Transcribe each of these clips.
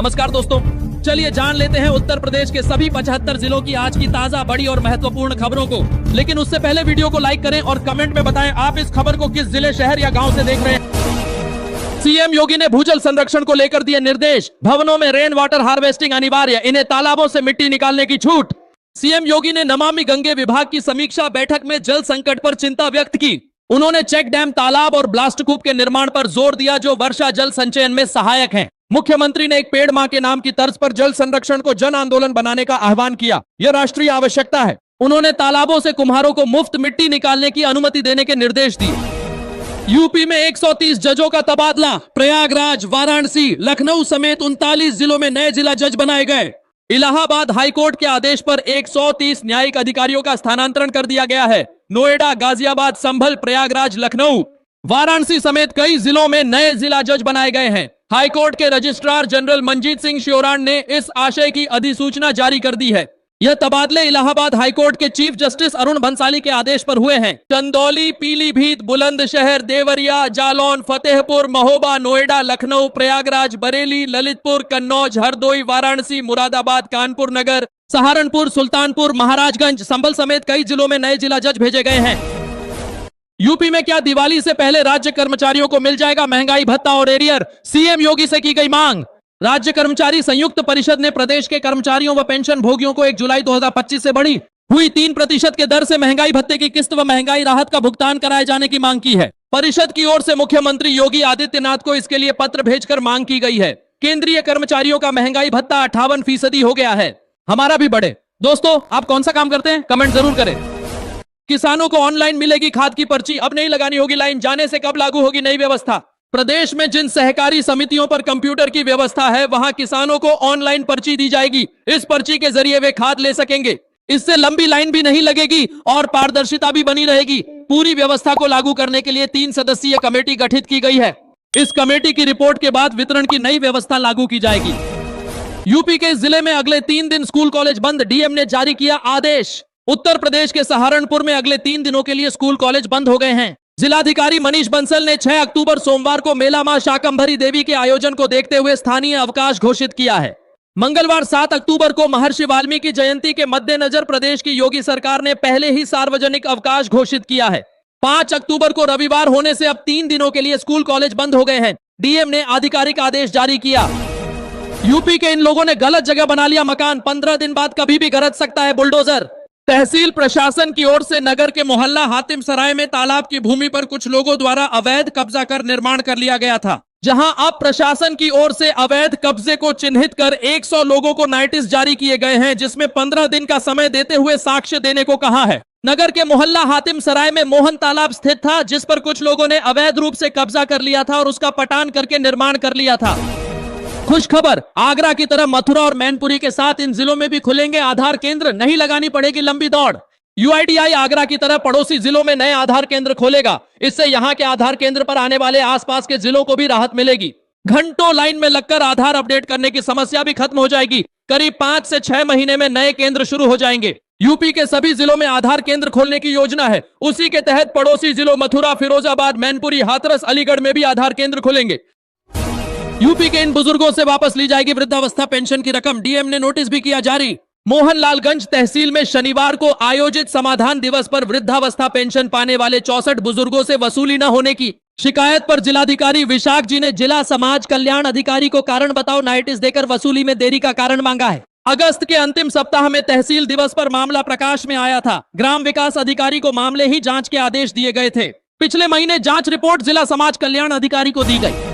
नमस्कार दोस्तों, चलिए जान लेते हैं उत्तर प्रदेश के सभी 75 जिलों की आज की ताजा, बड़ी और महत्वपूर्ण खबरों को। लेकिन उससे पहले वीडियो को लाइक करें और कमेंट में बताएं आप इस खबर को किस जिले, शहर या गांव से देख रहे हैं। सीएम योगी ने भूजल संरक्षण को लेकर दिए निर्देश। भवनों में रेन वाटर हार्वेस्टिंग अनिवार्य, इन्हें तालाबों से मिट्टी निकालने की छूट। सीएम योगी ने नमामि गंगे विभाग की समीक्षा बैठक में जल संकट पर चिंता व्यक्त की। उन्होंने चेक डैम, तालाब और ब्लास्ट कूप के निर्माण पर जोर दिया जो वर्षा जल संचयन में सहायक हैं। मुख्यमंत्री ने एक पेड़ मां के नाम की तर्ज पर जल संरक्षण को जन आंदोलन बनाने का आह्वान किया। यह राष्ट्रीय आवश्यकता है। उन्होंने तालाबों से कुम्हारों को मुफ्त मिट्टी निकालने की अनुमति देने के निर्देश दिए। यूपी में 130 जजों का तबादला। प्रयागराज, वाराणसी, लखनऊ समेत 39 जिलों में नए जिला जज बनाए गए। इलाहाबाद हाईकोर्ट के आदेश पर 130 न्यायिक अधिकारियों का स्थानांतरण कर दिया गया है। नोएडा, गाजियाबाद, संभल, प्रयागराज, लखनऊ, वाराणसी समेत कई जिलों में नए जिला जज बनाए गए हैं। हाईकोर्ट के रजिस्ट्रार जनरल मंजीत सिंह श्योराण ने इस आशय की अधिसूचना जारी कर दी है। यह तबादले इलाहाबाद हाईकोर्ट के चीफ जस्टिस अरुण भंसाली के आदेश पर हुए हैं। चंदौली, पीलीभीत, बुलंदशहर, देवरिया, जालौन, फतेहपुर, महोबा, नोएडा, लखनऊ, प्रयागराज, बरेली, ललितपुर, कन्नौज, हरदोई, वाराणसी, मुरादाबाद, कानपुर नगर, सहारनपुर, सुल्तानपुर, महाराजगंज, संभल समेत कई जिलों में नए जिला जज भेजे गए हैं। यूपी में क्या दिवाली से पहले राज्य कर्मचारियों को मिल जाएगा महंगाई भत्ता और एरियर? सीएम योगी से की गई मांग। राज्य कर्मचारी संयुक्त परिषद ने प्रदेश के कर्मचारियों व पेंशन भोगियों को 1 जुलाई 2025 से बढ़ी हुई 3% के दर से महंगाई भत्ते की किस्त व महंगाई राहत का भुगतान कराए जाने की मांग की है। परिषद की ओर से मुख्यमंत्री योगी आदित्यनाथ को इसके लिए पत्र भेजकर मांग की गई है। केंद्रीय कर्मचारियों का महंगाई भत्ता 58% हो गया है। हमारा भी बढ़े। दोस्तों, आप कौन सा काम करते हैं? कमेंट जरूर करें। किसानों को ऑनलाइन मिलेगी खाद की पर्ची, अब नहीं लगानी होगी लाइन। जाने से कब लागू होगी नई व्यवस्था? प्रदेश में जिन सहकारी समितियों पर कंप्यूटर की व्यवस्था है वहां किसानों को ऑनलाइन पर्ची दी जाएगी। इस पर्ची के जरिए वे खाद ले सकेंगे। इससे लंबी लाइन भी नहीं लगेगी और पारदर्शिता भी बनी रहेगी। पूरी व्यवस्था को लागू करने के लिए 3 सदस्यीय कमेटी गठित की गई है। इस कमेटी की रिपोर्ट के बाद वितरण की नई व्यवस्था लागू की जाएगी। यूपी के जिले में अगले 3 दिन स्कूल कॉलेज बंद, डीएम ने जारी किया आदेश। उत्तर प्रदेश के सहारनपुर में अगले 3 दिनों के लिए स्कूल कॉलेज बंद हो गए हैं। जिलाधिकारी मनीष बंसल ने 6 अक्टूबर सोमवार को मेला मां शाकंभरी देवी के आयोजन को देखते हुए स्थानीय अवकाश घोषित किया है। मंगलवार 7 अक्टूबर को महर्षि वाल्मीकि जयंती के मद्देनजर प्रदेश की योगी सरकार ने पहले ही सार्वजनिक अवकाश घोषित किया है। 5 अक्टूबर को रविवार होने से अब 3 दिनों के लिए स्कूल कॉलेज बंद हो गए हैं। डीएम ने आधिकारिक आदेश जारी किया। यूपी के इन लोगों ने गलत जगह बना लिया मकान, 15 दिन बाद कभी भी गरज सकता है बुलडोजर। तहसील प्रशासन की ओर से नगर के मोहल्ला हातिम सराय में तालाब की भूमि पर कुछ लोगों द्वारा अवैध कब्जा कर निर्माण कर लिया गया था, जहां अब प्रशासन की ओर से अवैध कब्जे को चिन्हित कर 100 लोगों को नोटिस जारी किए गए हैं, जिसमें 15 दिन का समय देते हुए साक्ष्य देने को कहा है। नगर के मोहल्ला हातिम सराय में मोहन तालाब स्थित था, जिस पर कुछ लोगों ने अवैध रूप से कब्जा कर लिया था और उसका पटान करके निर्माण कर लिया था। खुश खबर, आगरा की तरह मथुरा और मैनपुरी के साथ इन जिलों में भी खुलेंगे आधार केंद्र, नहीं लगानी पड़ेगी लंबी दौड़। यूआईडीआई आगरा की तरह पड़ोसी जिलों में नए आधार केंद्र खोलेगा। इससे यहां के आधार केंद्र पर आने वाले आसपास के जिलों को भी राहत मिलेगी। घंटों लाइन में लगकर आधार अपडेट करने की समस्या भी खत्म हो जाएगी। करीब 5 से 6 महीने में नए केंद्र शुरू हो जाएंगे। यूपी के सभी जिलों में आधार केंद्र खोलने की योजना है। उसी के तहत पड़ोसी जिलों मथुरा, फिरोजाबाद, मैनपुरी, हाथरस, अलीगढ़ में भी आधार केंद्र खुलेंगे। यूपी के इन बुजुर्गों से वापस ली जाएगी वृद्धावस्था पेंशन की रकम, डीएम ने नोटिस भी किया जारी। मोहनलालगंज तहसील में शनिवार को आयोजित समाधान दिवस पर वृद्धावस्था पेंशन पाने वाले 64 बुजुर्गों से वसूली न होने की शिकायत पर जिलाधिकारी विशाख जी ने जिला समाज कल्याण अधिकारी को कारण बताओ नोटिस देकर वसूली में देरी का कारण मांगा है। अगस्त के अंतिम सप्ताह में तहसील दिवस पर मामला प्रकाश में आया था। ग्राम विकास अधिकारी को मामले ही जांच के आदेश दिए गए थे। पिछले महीने जांच रिपोर्ट जिला समाज कल्याण अधिकारी को दी गई।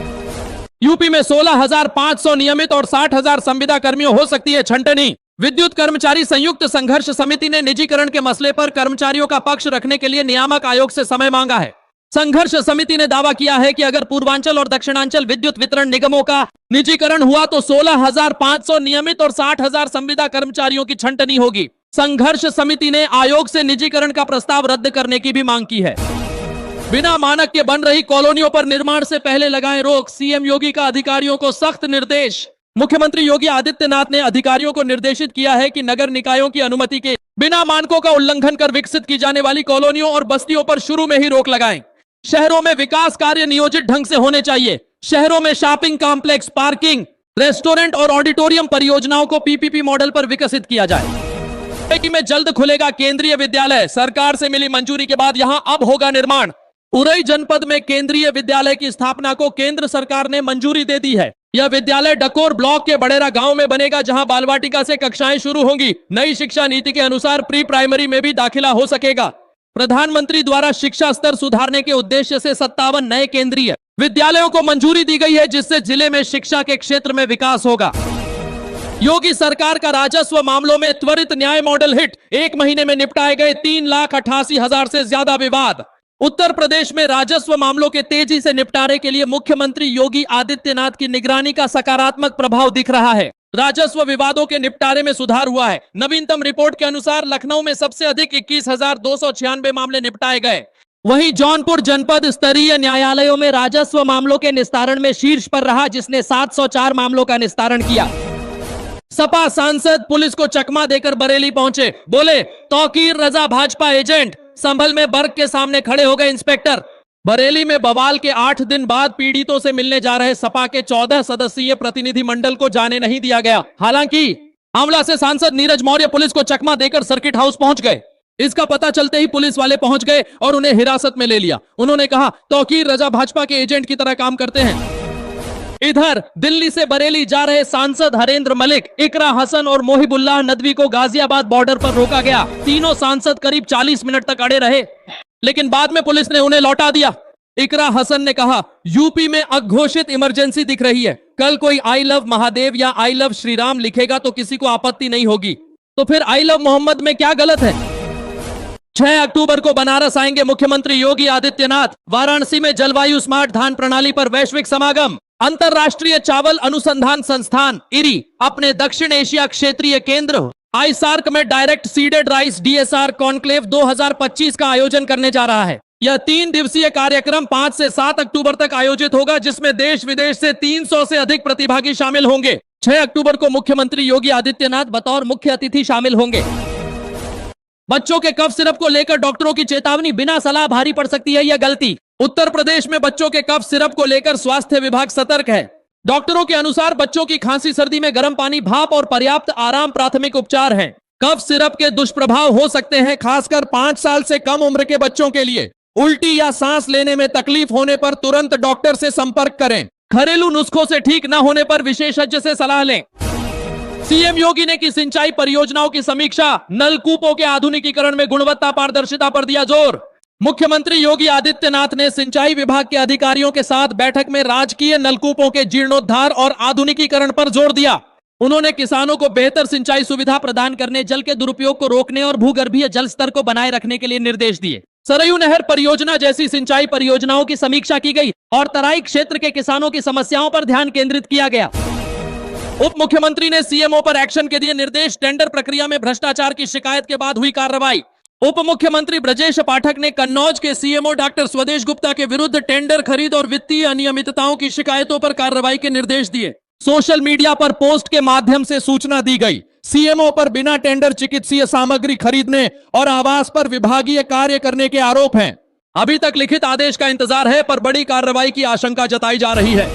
यूपी में 16,500 नियमित और 60,000 संविदा कर्मियों हो सकती है छंटनी। विद्युत कर्मचारी संयुक्त संघर्ष समिति ने निजीकरण के मसले पर कर्मचारियों का पक्ष रखने के लिए नियामक आयोग से समय मांगा है। संघर्ष समिति ने दावा किया है कि अगर पूर्वांचल और दक्षिणांचल विद्युत वितरण निगमों का निजीकरण हुआ तो 16,500 नियमित और 60,000 संविदा कर्मचारियों की छंटनी होगी। संघर्ष समिति ने आयोग से निजीकरण का प्रस्ताव रद्द करने की भी मांग की है। बिना मानक के बन रही कॉलोनियों पर निर्माण से पहले लगाएं रोक, सीएम योगी का अधिकारियों को सख्त निर्देश। मुख्यमंत्री योगी आदित्यनाथ ने अधिकारियों को निर्देशित किया है कि नगर निकायों की अनुमति के बिना मानकों का उल्लंघन कर विकसित की जाने वाली कॉलोनियों और बस्तियों पर शुरू में ही रोक लगाएं। शहरों में विकास कार्य नियोजित ढंग से होने चाहिए। शहरों में शॉपिंग कॉम्प्लेक्स, पार्किंग, रेस्टोरेंट और ऑडिटोरियम परियोजनाओं को पीपीपी मॉडल पर विकसित किया जाए। कि में जल्द खुलेगा केंद्रीय विद्यालय, सरकार से मिली मंजूरी के बाद यहां अब होगा निर्माण। उरई जनपद में केंद्रीय विद्यालय की स्थापना को केंद्र सरकार ने मंजूरी दे दी है। यह विद्यालय डकोर ब्लॉक के बड़ेरा गांव में बनेगा, जहां बालवाटिका से कक्षाएं शुरू होंगी। नई शिक्षा नीति के अनुसार प्री प्राइमरी में भी दाखिला हो सकेगा। प्रधानमंत्री द्वारा शिक्षा स्तर सुधारने के उद्देश्य से 57 नए केंद्रीय विद्यालयों को मंजूरी दी गई है, जिससे जिले में शिक्षा के क्षेत्र में विकास होगा। योगी सरकार का राजस्व मामलों में त्वरित न्याय मॉडल हिट, 1 महीने में निपटाए गए 3,88,000 से ज्यादा विवाद। उत्तर प्रदेश में राजस्व मामलों के तेजी से निपटारे के लिए मुख्यमंत्री योगी आदित्यनाथ की निगरानी का सकारात्मक प्रभाव दिख रहा है। राजस्व विवादों के निपटारे में सुधार हुआ है। नवीनतम रिपोर्ट के अनुसार लखनऊ में सबसे अधिक 21,296 मामले निपटाए गए। वहीं जौनपुर जनपद स्तरीय न्यायालयों में राजस्व मामलों के निस्तारण में शीर्ष पर रहा, जिसने 704 मामलों का निस्तारण किया। सपा सांसद पुलिस को चकमा देकर बरेली पहुंचे, बोले तौकीर रजा भाजपा एजेंट। संभल में बर्ग के सामने खड़े हो गए इंस्पेक्टर। बरेली में बवाल के 8 दिन बाद पीड़ितों से मिलने जा रहे सपा के 14 सदस्यीय प्रतिनिधि मंडल को जाने नहीं दिया गया। हालांकि आंवला से सांसद नीरज मौर्य पुलिस को चकमा देकर सर्किट हाउस पहुंच गए। इसका पता चलते ही पुलिस वाले पहुंच गए और उन्हें हिरासत में ले लिया। उन्होंने कहा तौकीर रजा भाजपा के एजेंट की तरह काम करते हैं। इधर दिल्ली से बरेली जा रहे सांसद हरेंद्र मलिक, इकरा हसन और मोहिबुल्लाह नदवी को गाजियाबाद बॉर्डर पर रोका गया। तीनों सांसद करीब 40 मिनट तक अड़े रहे, लेकिन बाद में पुलिस ने उन्हें लौटा दिया। इकरा हसन ने कहा यूपी में अघोषित इमरजेंसी दिख रही है। कल कोई आई लव महादेव या आई लव श्री राम लिखेगा तो किसी को आपत्ति नहीं होगी, तो फिर आई लव मोहम्मद में क्या गलत है। 6 अक्टूबर को बनारस आएंगे मुख्यमंत्री योगी आदित्यनाथ। वाराणसी में जलवायु स्मार्ट धान प्रणाली पर वैश्विक समागम। अंतरराष्ट्रीय चावल अनुसंधान संस्थान इरी अपने दक्षिण एशिया क्षेत्रीय केंद्र आईसार्क में direct seeded rice DSR conclave 2025 का आयोजन करने जा रहा है। यह 3 दिवसीय कार्यक्रम 5 से 7 अक्टूबर तक आयोजित होगा, जिसमें देश विदेश से 300 से अधिक प्रतिभागी शामिल होंगे। 6 अक्टूबर को मुख्यमंत्री योगी आदित्यनाथ बतौर मुख्य अतिथि शामिल होंगे। बच्चों के कफ सिरप को लेकर डॉक्टरों की चेतावनी, बिना सलाह भारी पड़ सकती है यह गलती। उत्तर प्रदेश में बच्चों के कफ सिरप को लेकर स्वास्थ्य विभाग सतर्क है। डॉक्टरों के अनुसार बच्चों की खांसी सर्दी में गर्म पानी, भाप और पर्याप्त आराम प्राथमिक उपचार हैं। कफ सिरप के दुष्प्रभाव हो सकते हैं, खासकर 5 साल से कम उम्र के बच्चों के लिए। उल्टी या सांस लेने में तकलीफ होने पर तुरंत डॉक्टर से संपर्क करें। घरेलू नुस्खों से ठीक न होने पर विशेषज्ञ से सलाह लें। सीएम योगी ने की सिंचाई परियोजनाओं की समीक्षा। नलकूपों के आधुनिकीकरण में गुणवत्ता पारदर्शिता पर दिया जोर। मुख्यमंत्री योगी आदित्यनाथ ने सिंचाई विभाग के अधिकारियों के साथ बैठक में राजकीय नलकूपों के जीर्णोद्धार और आधुनिकीकरण पर जोर दिया। उन्होंने किसानों को बेहतर सिंचाई सुविधा प्रदान करने, जल के दुरुपयोग को रोकने और भूगर्भीय जल स्तर को बनाए रखने के लिए निर्देश दिए। सरयू नहर परियोजना जैसी सिंचाई परियोजनाओं की समीक्षा की गई और तराई क्षेत्र के किसानों की समस्याओं पर ध्यान केंद्रित किया गया। उप मुख्यमंत्री ने सीएमओ पर एक्शन के दिए निर्देश। टेंडर प्रक्रिया में भ्रष्टाचार की शिकायत के बाद हुई कार्रवाई। उप मुख्यमंत्री ब्रजेश पाठक ने कन्नौज के सीएमओ डॉक्टर स्वदेश गुप्ता के विरुद्ध टेंडर खरीद और वित्तीय अनियमितताओं की शिकायतों पर कार्रवाई के निर्देश दिए। सोशल मीडिया पर पोस्ट के माध्यम से सूचना दी गई। सीएमओ पर बिना टेंडर चिकित्सीय सामग्री खरीदने और आवास पर विभागीय कार्य करने के आरोप हैं। अभी तक लिखित आदेश का इंतजार है, पर बड़ी कार्रवाई की आशंका जताई जा रही है।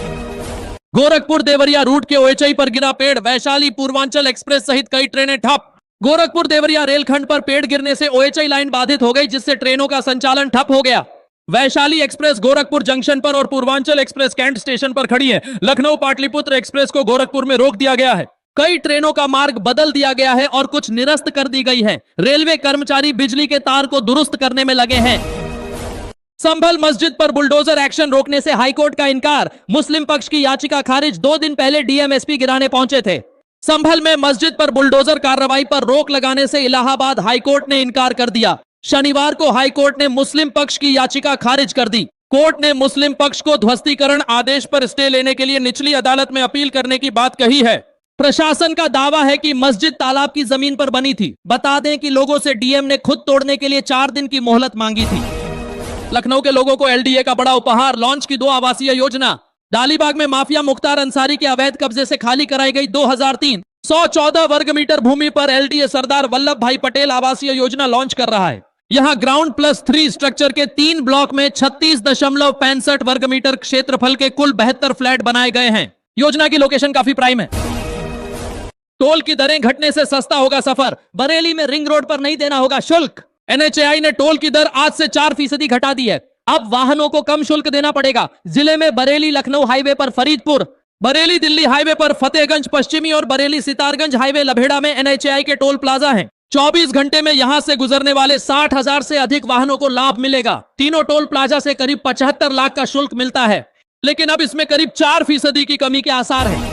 गोरखपुर देवरिया रूट के ओएचआई पर गिरा पेड़। वैशाली पूर्वांचल एक्सप्रेस सहित कई ट्रेनें ठप। गोरखपुर देवरिया रेलखंड पर पेड़ गिरने से ओएचआई लाइन बाधित हो गई, जिससे ट्रेनों का संचालन ठप हो गया। वैशाली एक्सप्रेस गोरखपुर जंक्शन पर और पूर्वांचल एक्सप्रेस कैंट स्टेशन पर खड़ी है। लखनऊ पाटलिपुत्र एक्सप्रेस को गोरखपुर में रोक दिया गया है। कई ट्रेनों का मार्ग बदल दिया गया है और कुछ निरस्त कर दी गई है। रेलवे कर्मचारी बिजली के तार को दुरुस्त करने में लगे हैं। संभल मस्जिद पर बुलडोजर एक्शन रोकने से हाईकोर्ट का इनकार। मुस्लिम पक्ष की याचिका खारिज। 2 दिन पहले डीएमएसपी गिराने पहुंचे थे। संभल में मस्जिद पर बुलडोजर कार्रवाई पर रोक लगाने से इलाहाबाद हाईकोर्ट ने इनकार कर दिया। शनिवार को हाईकोर्ट ने मुस्लिम पक्ष की याचिका खारिज कर दी। कोर्ट ने मुस्लिम पक्ष को ध्वस्तीकरण आदेश पर स्टे लेने के लिए निचली अदालत में अपील करने की बात कही है। प्रशासन का दावा है कि मस्जिद तालाब की जमीन पर बनी थी। बता दें कि लोगों से डीएम ने खुद तोड़ने के लिए 4 दिन की मोहलत मांगी थी। लखनऊ के लोगों को एलडीए का बड़ा उपहार। लॉन्च की 2 आवासीय योजना। डालीबाग में माफिया मुख्तार अंसारी के अवैध कब्जे से खाली कराई गई 2003 114 वर्ग मीटर भूमि पर एलडीए सरदार वल्लभ भाई पटेल आवासीय योजना लॉन्च कर रहा है। यहां ग्राउंड +3 स्ट्रक्चर के 3 ब्लॉक में 36.65 वर्ग मीटर क्षेत्रफल के कुल 72 फ्लैट बनाए गए हैं। योजना की लोकेशन काफी प्राइम है। टोल की दरें घटने से सस्ता होगा सफर, बरेली में रिंग रोड पर नहीं देना होगा शुल्क। एनएचएआई ने टोल की दर आज से 4% घटा दी है। अब वाहनों को कम शुल्क देना पड़ेगा। जिले में बरेली लखनऊ हाईवे पर फरीदपुर, बरेली दिल्ली हाईवे पर फतेहगंज पश्चिमी और बरेली सितारगंज हाईवे लभेड़ा में एनएचएआई के टोल प्लाजा हैं। 24 घंटे में यहां से गुजरने वाले 60,000 से अधिक वाहनों को लाभ मिलेगा। तीनों टोल प्लाजा से करीब 75 लाख का शुल्क मिलता है, लेकिन अब इसमें करीब 4% की कमी के आसार हैं।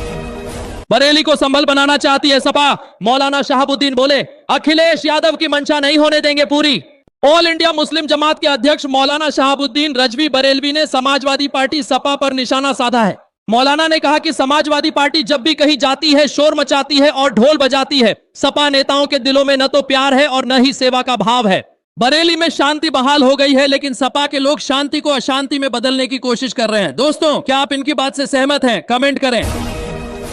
बरेली को संभल बनाना चाहती है सपा, मौलाना शहाबुद्दीन बोले अखिलेश यादव की मंशा नहीं होने देंगे पूरी। ऑल इंडिया मुस्लिम जमात के अध्यक्ष मौलाना शहाबुद्दीन रजवी बरेलवी ने समाजवादी पार्टी सपा पर निशाना साधा है। मौलाना ने कहा कि समाजवादी पार्टी जब भी कहीं जाती है शोर मचाती है और ढोल बजाती है। सपा नेताओं के दिलों में न तो प्यार है और न ही सेवा का भाव है। बरेली में शांति बहाल हो गई है, लेकिन सपा के लोग शांति को अशांति में बदलने की कोशिश कर रहे हैं। दोस्तों, क्या आप इनकी बात से सहमत हैं? कमेंट करें।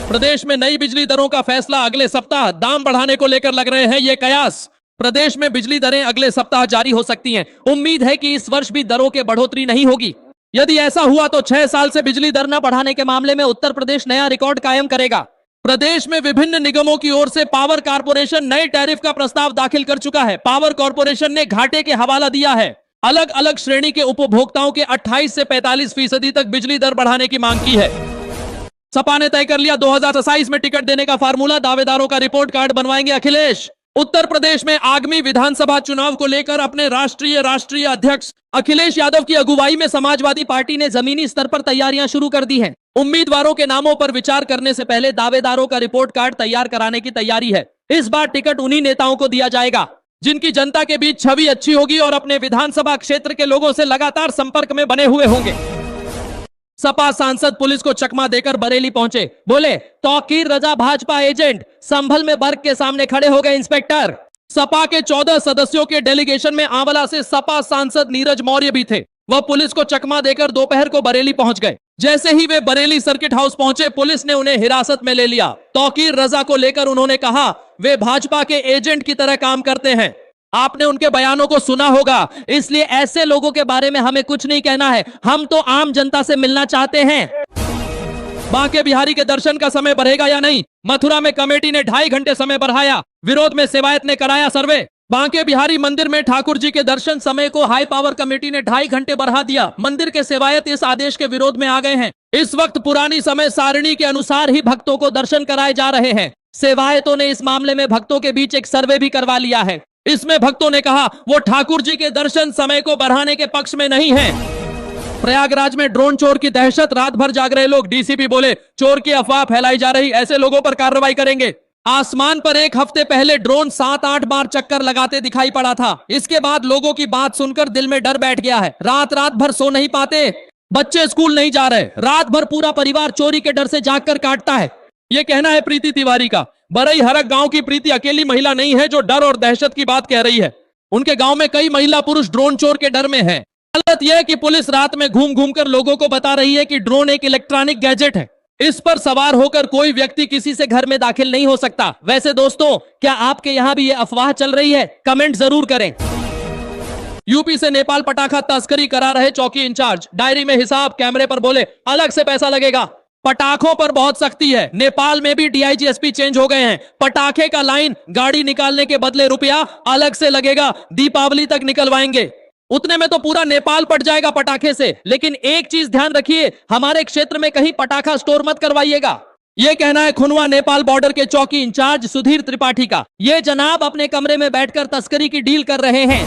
प्रदेश में नई बिजली दरों का फैसला अगले सप्ताह, दाम बढ़ाने को लेकर लग रहे हैं ये कयास। प्रदेश में बिजली दरें अगले सप्ताह जारी हो सकती हैं। उम्मीद है कि इस वर्ष भी दरों के बढ़ोतरी नहीं होगी। यदि ऐसा हुआ तो 6 साल से बिजली दर न बढ़ाने के मामले में उत्तर प्रदेश नया रिकॉर्ड कायम करेगा। प्रदेश में विभिन्न निगमों की ओर से पावर कारपोरेशन नए टैरिफ का प्रस्ताव दाखिल कर चुका है। पावर कारपोरेशन ने घाटे के हवाला दिया है। अलग अलग श्रेणी के उपभोक्ताओं के 28 से 45% तक बिजली दर बढ़ाने की मांग की है। सपा ने तय कर लिया 2027 में टिकट देने का फार्मूला, दावेदारों का रिपोर्ट कार्ड बनवाएंगे अखिलेश। उत्तर प्रदेश में आगामी विधानसभा चुनाव को लेकर अपने राष्ट्रीय अध्यक्ष अखिलेश यादव की अगुवाई में समाजवादी पार्टी ने जमीनी स्तर पर तैयारियां शुरू कर दी हैं। उम्मीदवारों के नामों पर विचार करने से पहले दावेदारों का रिपोर्ट कार्ड तैयार कराने की तैयारी है। इस बार टिकट उन्हीं नेताओं को दिया जाएगा जिनकी जनता के बीच छवि अच्छी होगी और अपने विधानसभा क्षेत्र के लोगों से लगातार संपर्क में बने हुए होंगे। सपा सांसद पुलिस को चकमा देकर बरेली पहुंचे, बोले तौकीर रजा भाजपा एजेंट। संभल में बर्ग के सामने खड़े हो गए इंस्पेक्टर। सपा के 14 सदस्यों के डेलीगेशन में आंवला से सपा सांसद नीरज मौर्य भी थे। वह पुलिस को चकमा देकर दोपहर को बरेली पहुंच गए। जैसे ही वे बरेली सर्किट हाउस पहुंचे, पुलिस ने उन्हें हिरासत में ले लिया। तौकीर रजा को लेकर उन्होंने कहा वे भाजपा के एजेंट की तरह काम करते हैं। आपने उनके बयानों को सुना होगा, इसलिए ऐसे लोगों के बारे में हमें कुछ नहीं कहना है। हम तो आम जनता से मिलना चाहते हैं। बांके बिहारी के दर्शन का समय बढ़ेगा या नहीं? मथुरा में कमेटी ने 2.5 घंटे समय बढ़ाया। विरोध में सेवायत ने कराया सर्वे। बांके बिहारी मंदिर में ठाकुर जी के दर्शन समय को हाई पावर कमेटी ने 2.5 घंटे बढ़ा दिया। मंदिर के सेवायत इस आदेश के विरोध में आ गए हैं। इस वक्त पुरानी समय सारणी के अनुसार ही भक्तों को दर्शन कराए जा रहे हैं। सेवायतों ने इस मामले में भक्तों के बीच एक सर्वे भी करवा लिया है। इसमें भक्तों ने कहा वो ठाकुर जी के दर्शन समय को बढ़ाने के पक्ष में नहीं है। प्रयागराज में ड्रोन चोर की दहशत, रात भर जाग रहे लोग। डीसीपी बोले चोर की अफवाह फैलाई जा रही, ऐसे लोगों पर कार्रवाई करेंगे। आसमान पर एक हफ्ते पहले ड्रोन 7-8 बार चक्कर लगाते दिखाई पड़ा था। इसके बाद लोगों की बात सुनकर दिल में डर बैठ गया है। रात भर सो नहीं पाते, बच्चे स्कूल नहीं जा रहे, रात भर पूरा परिवार चोरी के डर से जागकर काटता है। ये कहना है प्रीति तिवारी का। बरई हरक गांव की प्रीति अकेली महिला नहीं है जो डर और दहशत की बात कह रही है। उनके गांव में कई महिला पुरुष ड्रोन चोर के डर में हैं। हालत यह है कि पुलिस रात में घूम घूम कर लोगों को बता रही है कि ड्रोन एक इलेक्ट्रॉनिक गैजेट है। इस पर सवार होकर कोई व्यक्ति किसी से घर में दाखिल नहीं हो सकता। वैसे दोस्तों, क्या आपके यहां भी ये अफवाह चल रही है? कमेंट जरूर करें। यूपी से नेपाल पटाखा तस्करी करा रहे चौकी इंचार्ज, डायरी में हिसाब, कैमरे पर बोले अलग से पैसा लगेगा। पटाखों पर बहुत सख्ती है। नेपाल में भी डीआईजी चेंज हो गए हैं। पटाखे का लाइन, गाड़ी निकालने के बदले रुपया अलग से लगेगा। दीपावली तक निकलवाएंगे। उतने में तो पूरा नेपाल पट जाएगा पटाखे से। लेकिन एक चीज ध्यान रखिए, हमारे क्षेत्र में कहीं पटाखा स्टोर मत करवाइएगा। यह कहना है खुनवा नेपाल बॉर्डर के चौकी इंचार्ज सुधीर त्रिपाठी का। ये जनाब अपने कमरे में बैठकर तस्करी की डील कर रहे हैं।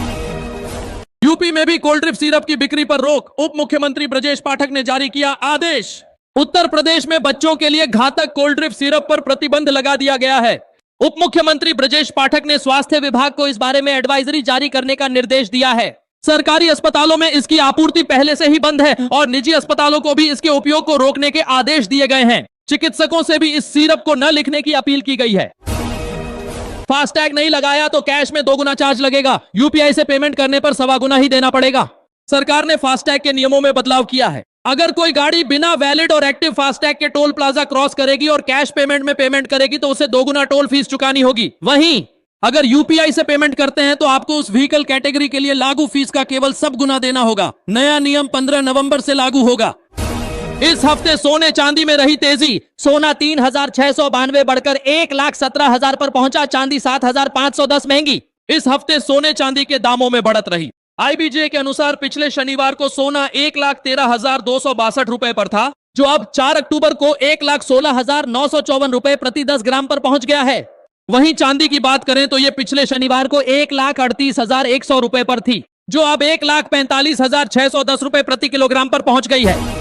यूपी में भी कोल्ड ड्रिप सिरप की बिक्री पर रोक, उप मुख्यमंत्री ब्रजेश पाठक ने जारी किया आदेश। उत्तर प्रदेश में बच्चों के लिए घातक कोल्ड ड्रिप सिरप पर प्रतिबंध लगा दिया गया है। उप मुख्यमंत्री ब्रजेश पाठक ने स्वास्थ्य विभाग को इस बारे में एडवाइजरी जारी करने का निर्देश दिया है। सरकारी अस्पतालों में इसकी आपूर्ति पहले से ही बंद है और निजी अस्पतालों को भी इसके उपयोग को रोकने के आदेश दिए गए हैं। चिकित्सकों से भी इस सिरप को न लिखने की अपील की गई है। फास्टैग नहीं लगाया तो कैश में 2 गुना चार्ज लगेगा। यूपीआई से पेमेंट करने पर 1.25 गुना ही देना पड़ेगा। सरकार ने फास्टैग के नियमों में बदलाव किया है। अगर कोई गाड़ी बिना वैलिड और एक्टिव फास्टैग के टोल प्लाजा क्रॉस करेगी और कैश पेमेंट में पेमेंट करेगी तो उसे 2 गुना टोल फीस चुकानी होगी। वहीं अगर यूपीआई से पेमेंट करते हैं तो आपको उस व्हीकल कैटेगरी के लिए लागू फीस का केवल सब गुना देना होगा। नया नियम 15 नवंबर से लागू होगा। इस हफ्ते सोने चांदी में रही तेजी। सोना 3,692 बढ़कर 1,17,000 पर पहुंचा। चांदी 7,510 महंगी। इस हफ्ते सोने चांदी के दामों में बढ़त रही। आईबीजे के अनुसार पिछले शनिवार को सोना 1,13,262 रुपए पर था, जो अब 4 अक्टूबर को 1,16,954 रुपए प्रति 10 ग्राम पर पहुंच गया है। वहीं चांदी की बात करें तो ये पिछले शनिवार को 1,38,100 रुपए पर थी, जो अब 1,45,610 रुपए प्रति किलोग्राम पर पहुंच गई है।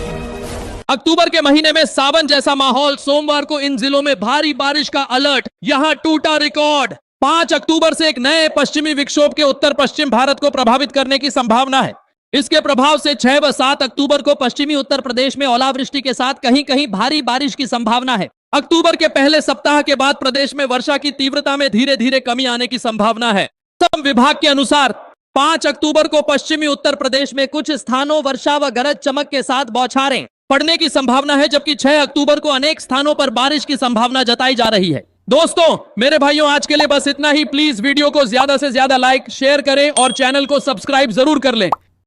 अक्टूबर के महीने में सावन जैसा माहौल। सोमवार को इन जिलों में भारी बारिश का अलर्ट। यहां टूटा रिकॉर्ड। 5 अक्टूबर से एक नए पश्चिमी विक्षोभ के उत्तर पश्चिम भारत को प्रभावित करने की संभावना है। इसके प्रभाव से 6 व 7 अक्टूबर को पश्चिमी उत्तर प्रदेश में ओलावृष्टि के साथ कहीं कहीं भारी बारिश की संभावना है। अक्टूबर के पहले सप्ताह के बाद प्रदेश में वर्षा की तीव्रता में धीरे धीरे कमी आने की संभावना है। मौसम विभाग के अनुसार 5 अक्टूबर को पश्चिमी उत्तर प्रदेश में कुछ स्थानों वर्षा व गरज चमक के साथ बौछारें पड़ने की संभावना है, जबकि 6 अक्टूबर को अनेक स्थानों पर बारिश की संभावना जताई जा रही है। दोस्तों, मेरे भाइयों, आज के लिए बस इतना ही। प्लीज वीडियो को ज्यादा से ज्यादा लाइक शेयर करें और चैनल को सब्सक्राइब जरूर कर लें।